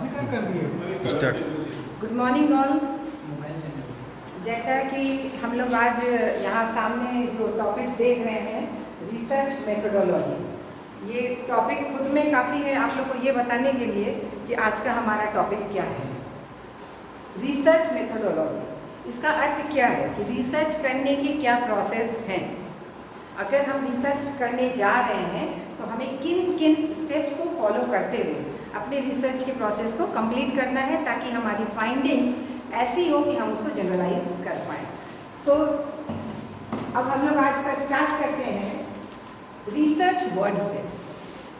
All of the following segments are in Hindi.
स्टार्ट। Good morning all. जैसा कि हम लोग आज यहाँ सामने जो टॉपिक देख रहे हैं, रिसर्च मेथोडोलॉजी, ये टॉपिक खुद में काफ़ी है आप लोग को ये बताने के लिए कि आज का हमारा टॉपिक क्या है। रिसर्च मेथोडोलॉजी, इसका अर्थ क्या है कि रिसर्च करने के क्या प्रोसेस हैं। अगर हम रिसर्च करने जा रहे हैं तो हमें किन किन स्टेप्स को फॉलो करते हुए अपने रिसर्च के प्रोसेस को कंप्लीट करना है, ताकि हमारी फाइंडिंग्स ऐसी हो कि हम उसको जनरलाइज कर पाएँ। सो अब हम लोग आज का स्टार्ट करते हैं रिसर्च वर्ड से।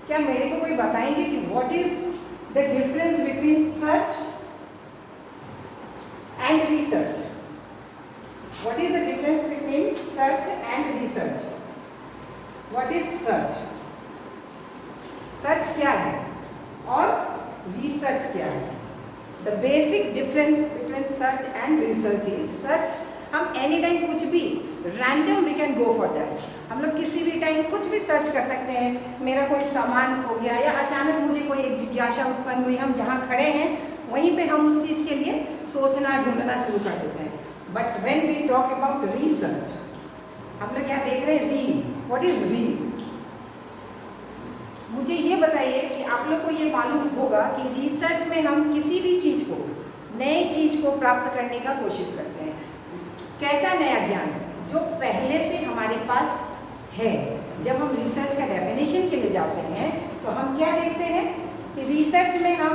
क्या मेरे को कोई बताएंगे कि what is the difference between search and research? What is the difference between search and research? What is search? Search क्या है और रिसर्च क्या है? The basic difference between search and research is, search हम एनी टाइम कुछ भी random we can go for that. हम लोग किसी भी टाइम कुछ भी सर्च कर सकते हैं। मेरा कोई सामान खो गया या अचानक मुझे कोई एक जिज्ञासा उत्पन्न हुई, हम जहाँ खड़े हैं वहीं पे हम उस चीज़ के लिए सोचना ढूंढना शुरू कर देते हैं। But when we talk about research, हम लोग क्या देख रहे हैं? रीड। What is read? मुझे ये बताइए कि आप लोग को ये मालूम होगा कि रिसर्च में हम किसी भी चीज़ को, नई चीज़ को प्राप्त करने का कोशिश करते हैं। कैसा नया ज्ञान? जो पहले से हमारे पास है। जब हम रिसर्च का डेफिनेशन के लिए जाते हैं तो हम क्या देखते हैं कि रिसर्च में हम,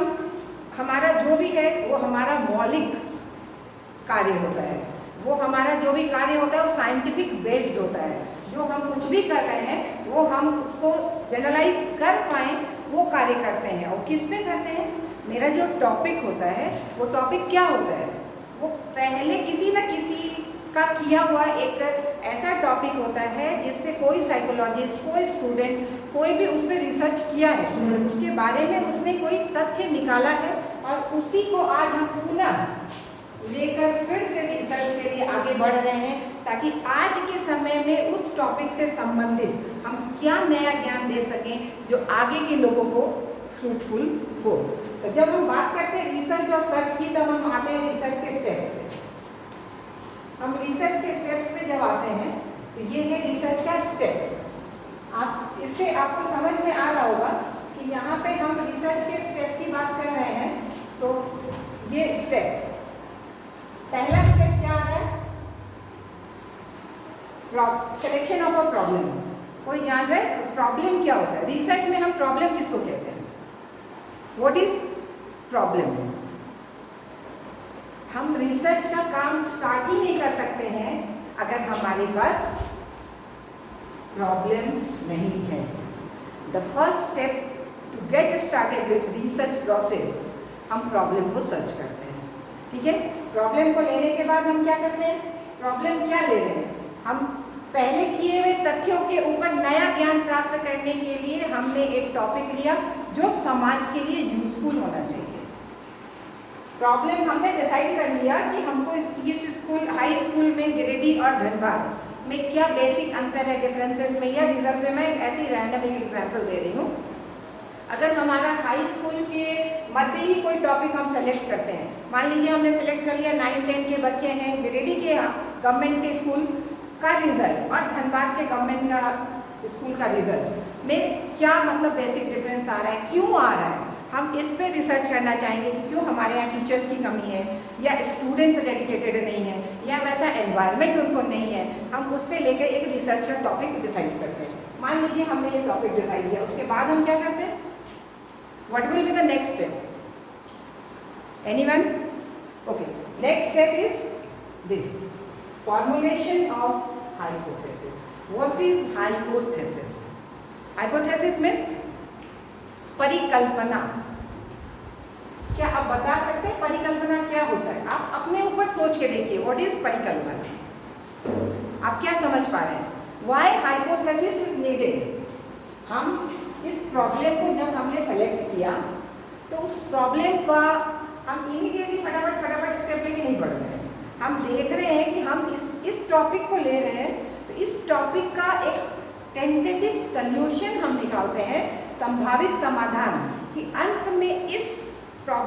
हमारा जो भी है वो हमारा मौलिक कार्य होता है। वो हमारा जो भी कार्य होता है वो साइंटिफिक बेस्ड होता है। जो हम कुछ भी कर रहे हैं वो हम उसको जनरलाइज कर पाएँ वो कार्य करते हैं। और किस पे करते हैं? मेरा जो टॉपिक होता है वो टॉपिक क्या होता है? वो पहले किसी न किसी का किया हुआ एक ऐसा टॉपिक होता है जिस पे कोई साइकोलॉजिस्ट, कोई स्टूडेंट, कोई भी उस पर रिसर्च किया है, उसके बारे में उसने कोई तथ्य निकाला है और उसी को आज हम पुनः लेकर फिर से रिसर्च के लिए आगे बढ़ रहे हैं, ताकि आज के समय में उस टॉपिक से संबंधित हम क्या नया ज्ञान दे सकें जो आगे के लोगों को फ्रूटफुल हो। तो जब हम बात करते हैं रिसर्च और सर्च की, तब हम आते हैं रिसर्च के स्टेप्स पे। हम रिसर्च के स्टेप्स पे जब आते हैं तो ये है रिसर्च का स्टेप। आप इससे आपको समझ में आ रहा होगा कि यहाँ पे हम रिसर्च के स्टेप की बात कर रहे हैं। तो ये स्टेप, पहला स्टेप क्या आ रहा है? Selection of a problem. कोई जान रहा है प्रॉब्लम क्या होता है? रिसर्च में हम प्रॉब्लम किसको कहते हैं? What is problem? हम रिसर्च का काम स्टार्ट ही नहीं कर सकते हैं अगर हमारे पास प्रॉब्लम नहीं है। The first step to get started with research process, हम प्रॉब्लम को सर्च करते हैं। ठीक है? प्रॉब्लम को लेने के बाद हम क्या करते हैं? प्रॉब्लम क्या ले रहे हैं? हम पहले किए हुए तथ्यों के ऊपर नया ज्ञान प्राप्त करने के लिए हमने एक टॉपिक लिया जो समाज के लिए यूजफुल होना चाहिए। प्रॉब्लम हमने डिसाइड कर लिया कि हमको इस स्कूल, हाई स्कूल में गिरिडीह और धनबाद में क्या बेसिक अंतर है, डिफरेंसेस में, या रिजल्ट में। मैं एक ऐसी रैंडम एक एग्जाम्पल दे रही हूँ। अगर हमारा हाई स्कूल के मध्य ही कोई टॉपिक हम सेलेक्ट करते हैं, मान लीजिए हमने सेलेक्ट कर लिया 9-10 के बच्चे हैं, गिरिडीह के गवर्नमेंट के स्कूल का रिजल्ट और धनबाद के गवर्नमेंट का स्कूल का रिजल्ट में क्या मतलब बेसिक डिफरेंस आ रहा है, क्यों आ रहा है? हम इस पर रिसर्च करना चाहेंगे कि क्यों हमारे यहाँ टीचर्स की कमी है, या स्टूडेंट्स डेडिकेटेड नहीं है, या वैसा एनवायरनमेंट उनको नहीं है। हम उस पर लेकर एक रिसर्च का टॉपिक डिसाइड करते हैं। मान लीजिए हमने ये टॉपिक डिसाइड किया, उसके बाद हम क्या करते हैं? What will be the next step? Anyone? Okay. Next step is this: formulation of hypothesis. What is hypothesis? Hypothesis means परिकल्पना। क्या आप बता सकते हैं परिकल्पना क्या होता है? आप अपने ऊपर सोच के देखिए, व्हाट इज परिकल्पना? आप क्या समझ पा रहे हैं? Why hypothesis is needed? हम इस प्रॉब्लम को जब हमने सेलेक्ट किया तो उस प्रॉब्लम का हम इमीडिएटली फटाफट स्टेप लेके नहीं बढ़ रहे हैं। हम देख रहे हैं कि हम इस टॉपिक को ले रहे हैं, तो इस टॉपिक का एक टेंटेटिव सॉल्यूशन हम निकालते हैं, संभावित समाधान, कि अंत में इस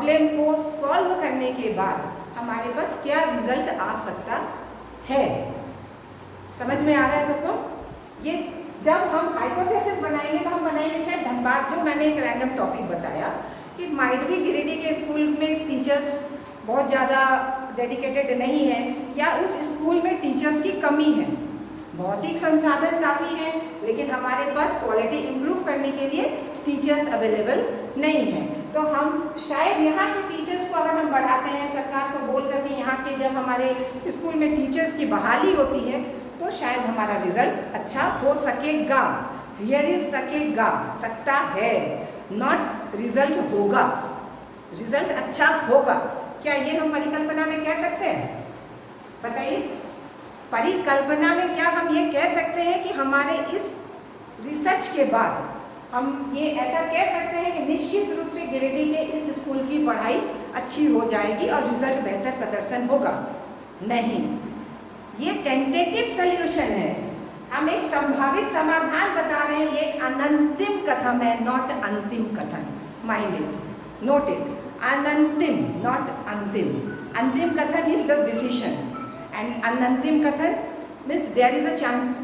प्रॉब्लम को सॉल्व करने के बाद हमारे पास क्या रिजल्ट आ सकता है। समझ में आ रहा है सबको? ये जब हम हाइपोथेसिस बनाएंगे तो हम बनाएंगे शायद धनबाद, जो मैंने एक रैंडम टॉपिक बताया कि माइट भी गिरिडीह के स्कूल में टीचर्स बहुत ज़्यादा डेडिकेटेड नहीं है, या उस स्कूल में टीचर्स की कमी है, भौतिक संसाधन काफ़ी हैं लेकिन हमारे पास क्वालिटी इम्प्रूव करने के लिए टीचर्स अवेलेबल नहीं है। तो हम शायद यहाँ के टीचर्स को अगर हम बढ़ाते हैं, सरकार को बोल करके यहाँ के जब हमारे स्कूल में टीचर्स की बहाली होती है तो शायद हमारा रिजल्ट अच्छा हो सकेगा। हियर इज सकेगा, सकता है, नॉट रिजल्ट होगा। रिजल्ट अच्छा होगा, क्या ये हम परिकल्पना में कह सकते हैं? बताइए, परिकल्पना में क्या हम ये कह सकते हैं कि हमारे इस रिसर्च के बाद हम ये ऐसा कह सकते हैं कि निश्चित रूप से गिरिडीह के इस स्कूल की पढ़ाई अच्छी हो जाएगी और रिजल्ट बेहतर प्रदर्शन होगा? नहीं, ये टेंटेटिव सॉल्यूशन है, हम एक संभावित समाधान बता रहे हैं, ये अनंतिम कथन है, नॉट अंतिम कथन। माइंड इट, नोट इट, अनंतिम नॉट अंतिम। अंतिम कथन इज द डिसीजन एंड अनंतिम कथन means there is a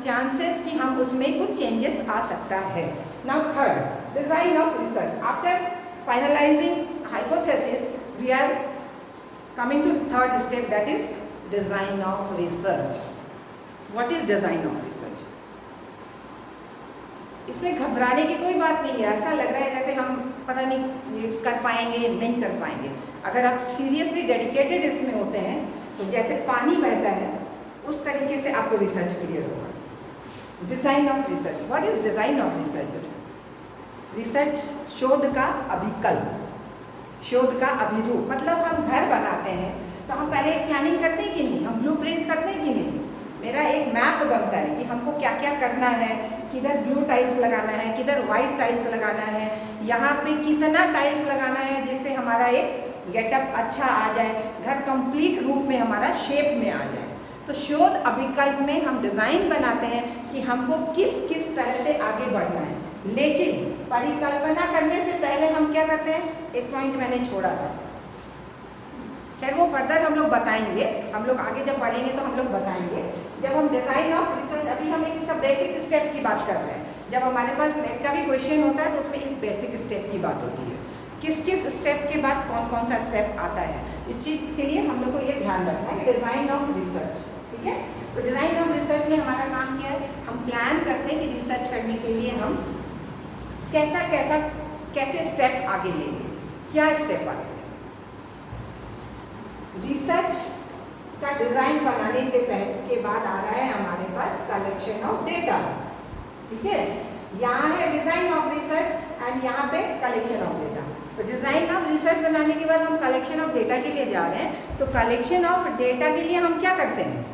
chances कि हम उसमें कुछ चेंजेस आ सकता है। Now third, design of research. After finalising hypothesis we are coming to third step, that is design of research. What is design of research? इसमें घबराने की कोई बात नहीं है। ऐसा लग रहा है जैसे हम पता नहीं ये कर पाएंगे नहीं कर पाएंगे। अगर आप सीरियसली डेडिकेटेड इसमें होते हैं तो जैसे पानी बहता है उस तरीके से आपको रिसर्च क्लियर होगा। Design of research, what is design of research? Research शोध का अभिकल्प, शोध का अभिरूप। मतलब हम घर बनाते हैं तो हम पहले एक प्लानिंग करते हैं कि नहीं, हम ब्लूप्रिंट करते हैं कि नहीं। मेरा एक मैप बनता है कि हमको क्या क्या करना है, किधर ब्लू टाइल्स लगाना है, किधर वाइट टाइल्स लगाना है, यहाँ पे कितना टाइल्स लगाना है जिससे हमारा एक गेटअप अच्छा आ जाए, घर कंप्लीट रूप में हमारा शेप में आ जाए। तो शोध अभिकल्प में हम डिज़ाइन बनाते हैं कि हमको किस किस तरह से आगे बढ़ना है। लेकिन परिकल्पना करने से पहले हम क्या करते हैं, एक पॉइंट मैंने छोड़ा था, खैर वो फर्दर हम लोग बताएंगे, हम लोग आगे जब बढ़ेंगे तो हम लोग बताएंगे। जब हम डिज़ाइन ऑफ रिसर्च, अभी हम एक इसका बेसिक स्टेप की बात कर रहे हैं, जब हमारे पास नेट का भी क्वेश्चन होता है तो उसमें इस बेसिक स्टेप की बात होती है, किस किस स्टेप के बाद कौन कौन सा स्टेप आता है। इस चीज़ के लिए हम लोग को ये ध्यान रखना है कि डिज़ाइन ऑफ रिसर्च, ठीक है। तो डिज़ाइन ऑफ रिसर्च में हमारा काम क्या है, हम प्लान करते हैं कि रिसर्च करने के लिए हम कैसे स्टेप आगे लेंगे, क्या स्टेप आगे लेंगे। रिसर्च का डिज़ाइन बनाने से पहले के बाद आ रहा है हमारे पास कलेक्शन ऑफ डेटा, ठीक है। यहाँ है डिज़ाइन ऑफ रिसर्च एंड यहाँ पे कलेक्शन ऑफ डेटा। तो डिज़ाइन ऑफ रिसर्च बनाने के बाद हम कलेक्शन ऑफ डेटा के लिए जा रहे हैं। तो कलेक्शन ऑफ डेटा के लिए हम क्या करते हैं,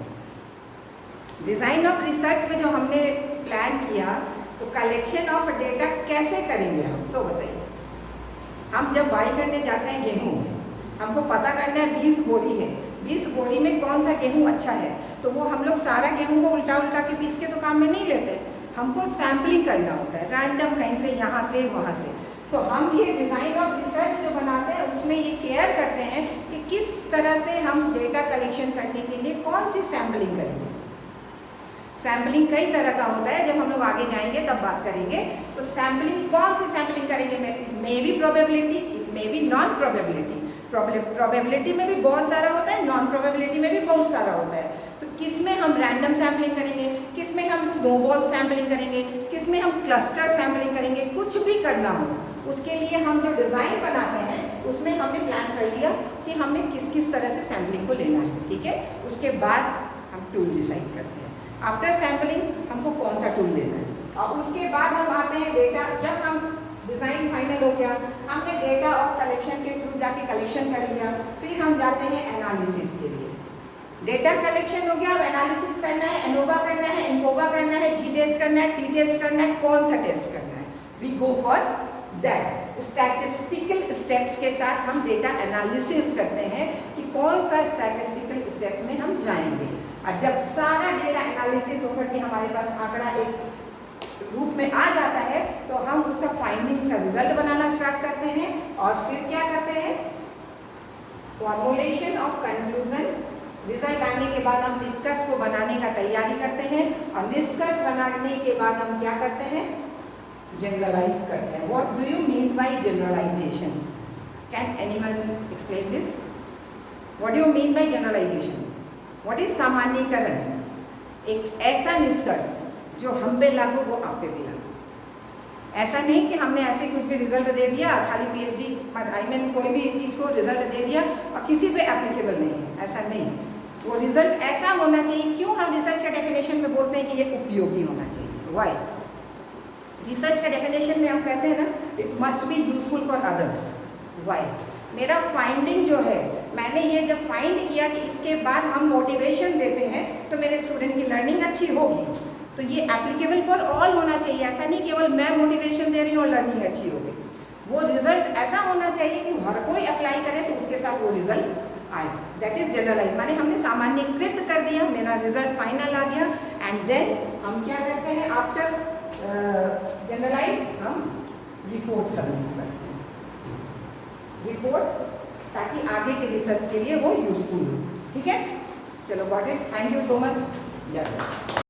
डिज़ाइन ऑफ रिसर्च में जो हमने प्लान किया तो कलेक्शन ऑफ डेटा कैसे करेंगे हम, सो बताइए। हम जब बाई करने जाते हैं गेहूँ, हमको पता करना है 20 बोरी है, 20 बोरी में कौन सा गेहूँ अच्छा है, तो वो हम लोग सारा गेहूँ को उल्टा उल्टा के पीस के तो काम में नहीं लेते, हमको सैम्पलिंग करना होता है, रैंडम कहीं से यहाँ से वहाँ से। तो हम ये डिज़ाइन ऑफ रिसर्च जो बनाते हैं उसमें ये केयर करते हैं कि किस तरह से हम डेटा कलेक्शन करने के लिए कौन सी सैम्पलिंग करेंगे। सैम्पलिंग कई तरह का होता है, जब हम लोग आगे जाएंगे तब बात करेंगे। तो सैम्पलिंग कौन सी सैम्पलिंग करेंगे, may be probability, it may be non probability. Probability में भी बहुत सारा होता है, नॉन प्रोबेबिलिटी में भी बहुत सारा होता है। तो किस में हम रैंडम सैम्पलिंग करेंगे, किस में हम स्नोबॉल सैम्पलिंग करेंगे, किस में हम क्लस्टर सैम्पलिंग करेंगे, कुछ भी करना हो उसके लिए हम जो डिज़ाइन बनाते हैं उसमें हमने प्लान कर लिया कि हमने किस किस तरह से सैम्पलिंग को लेना है, ठीक है। उसके बाद हम टूल डिसाइड करते हैं, आफ्टर सैम्पलिंग हमको कौन सा टूल लेना है, और उसके बाद हम आते हैं डेटा। जब हम डिज़ाइन फाइनल हो गया, हमने डेटा ऑफ कलेक्शन के थ्रू जाके कलेक्शन कर लिया, फिर हम जाते हैं एनालिसिस के लिए। डेटा कलेक्शन हो गया, अब एनालिसिस करना है, एनोवा करना है, एनकोवा करना है, जी टेस्ट करना है, टी टेस्ट करना है, कौन सा टेस्ट करना है, we go for that. Statistical steps के साथ हम डेटा एनालिसिस करते हैं कि कौन सा स्टैटिस्टिकल स्टेप्स में हम जाएंगे। और जब सारा डेटा एनालिसिस होकर के हमारे पास आंकड़ा एक रूप में आ जाता है तो हम उसका फाइंडिंग्स का रिजल्ट बनाना स्टार्ट करते हैं। और फिर क्या करते हैं, फॉर्मुलेशन ऑफ कंक्लूजन, रिजल्ट आने के बाद हम निष्कर्ष को बनाने का तैयारी करते हैं, और निष्कर्ष बनाने के बाद हम क्या करते हैं, जनरलाइज करते हैं। What do you mean by generalisation? Can anyone explain this? What do you mean by generalisation? What is सामान्यीकरण? एक ऐसा निष्कर्ष जो हम पे लागू वो आप पे भी लागू। ऐसा नहीं कि हमने ऐसे कुछ भी रिजल्ट दे दिया, खाली पीएचडी आई मीन कोई भी चीज़ को रिजल्ट दे दिया और किसी पे एप्लीकेबल नहीं है, ऐसा नहीं। वो रिजल्ट ऐसा होना चाहिए। क्यों हम रिसर्च के डेफिनेशन में बोलते हैं कि ये उपयोगी होना चाहिए? वाई? रिसर्च के डेफिनेशन में हम कहते हैं ना, it must be useful for others. Why? मेरा फाइंडिंग जो है, मैंने ये जब फाइंड किया कि इसके बाद हम मोटिवेशन देते हैं तो मेरे स्टूडेंट की लर्निंग अच्छी होगी, तो ये एप्लीकेबल फॉर ऑल होना चाहिए। ऐसा नहीं केवल मैं मोटिवेशन दे रही हूँ और लर्निंग अच्छी हो गई। वो रिजल्ट ऐसा होना चाहिए कि हर कोई अप्लाई करे तो उसके साथ वो रिजल्ट आए। दैट इज जनरलाइज, माने हमने सामान्यकृत कर दिया, मेरा रिजल्ट फाइनल आ गया। एंड देन हम क्या करते हैं, आफ्टर जनरलाइज हम रिपोर्ट सबमिट करते हैं, रिपोर्ट, ताकि आगे के रिसर्च के लिए वो यूजफुल हो। ठीक है, चलो got it, thank you so much.